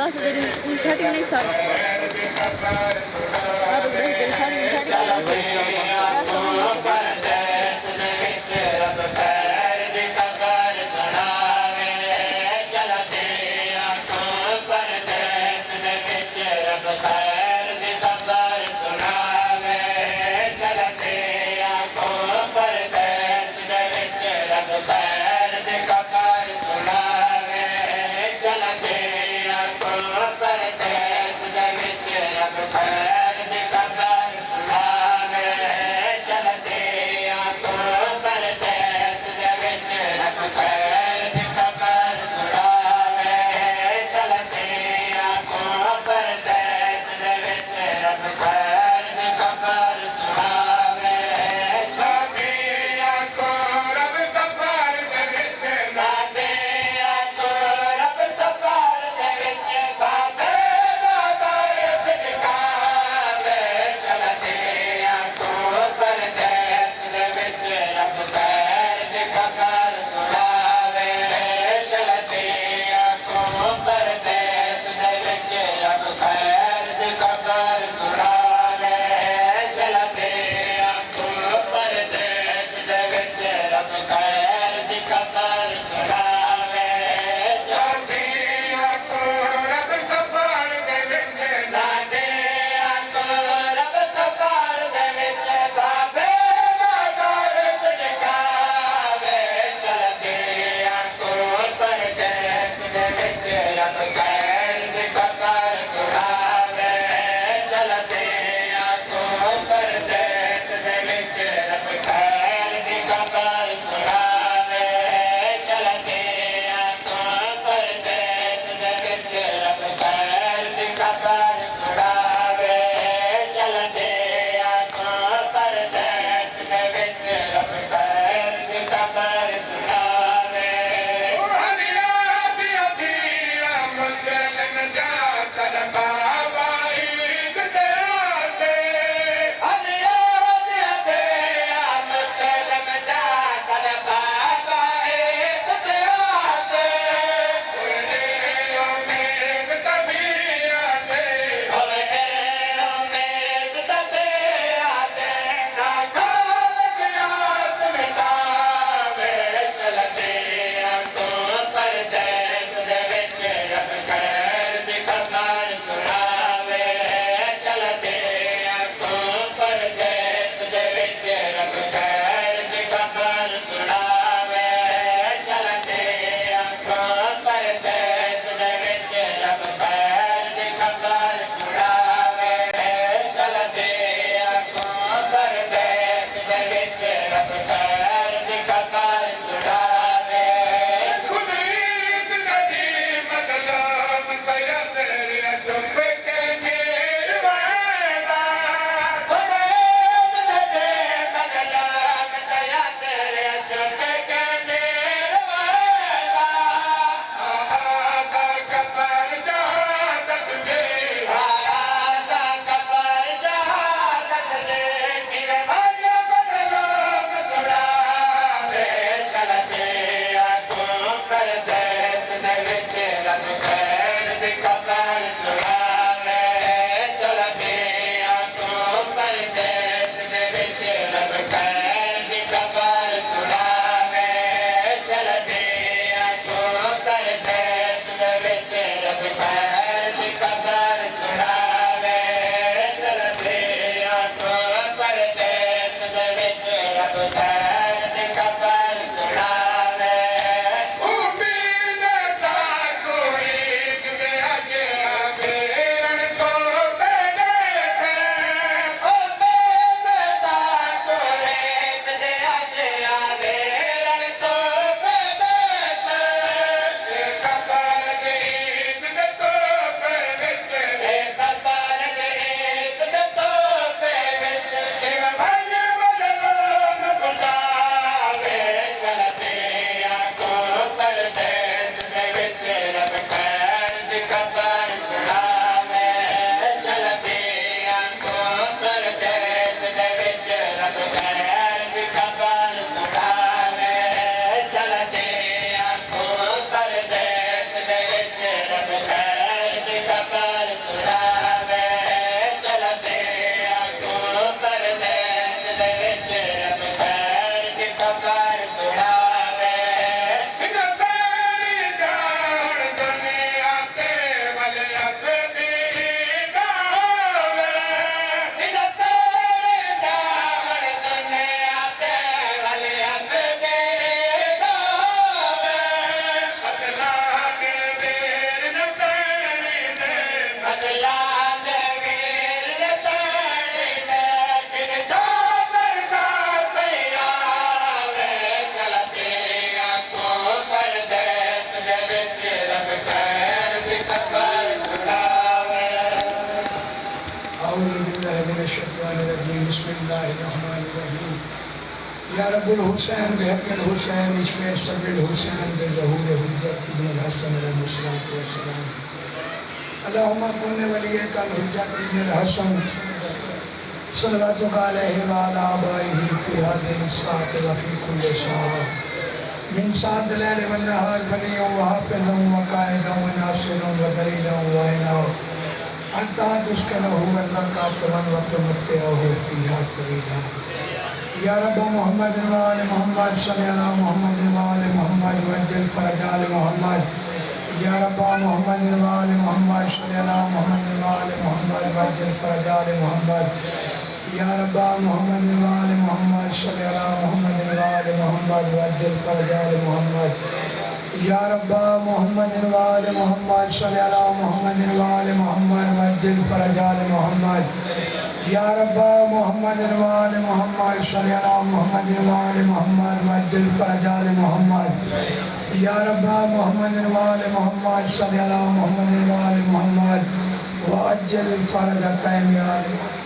udah dari uncari nih sar baru udah dari sar या रब्बुल Hussain बिहक़्क़िल Hussain इश्क़े सदरिल Hussain बिज़हूर हुज्जत Ibnul Hasan अलैहिस्सलातु वस्सलाम अल्लाहुम्मा कुन्न वलिय्यकल हुज्जत Ibnul Hasan सल्लल्लाहु अलैहि व अला आबाइहि फ़ी हाज़िहि साअत व फ़ी कुल्लि साअ मिन साअतिल लैल वन नहार वलिय्यन व हाफ़िज़न व क़ाइदन व नासिरन व दलीलन व इना हत्ता तुस्किनहु अर्ज़क़ा फ़िरन व तुमत्तिअहु फ़ीहा तवीला या रब मोहम्मद व आले मोहम्मद सल्लि अला मोहम्मद व आले मोहम्मद वज्जिल फ़रज आले मोहम्मद या रब मोहम्मद व आले मोहम्मद सल्लि अला मोहम्मद व आले मोहम्मद वज्जिल फ़रज आले मोहम्मद या रब मोहम्मद व आले मोहम्मद सल्लि अला मोहम्मद व आले मोहम्मद वज्जिल फ़रज आले मोहम्मद या रब मोहम्मद व आले मोहम्मद सल्लि अला मोहम्मद व आले मोहम्मद वज्जिल फ़रज आले मोहम्मद या रब मोहम्मद व आले मोहम्मद सल्लि अला मोहम्मद व आले मोहम्मद वज्जिल फ़रज आले मोहम्मद या रब मोहम्मद व आले मोहम्मद सल्लि अला मोहम्मद व आले मोहम्मद वज्जिल फ़रज आले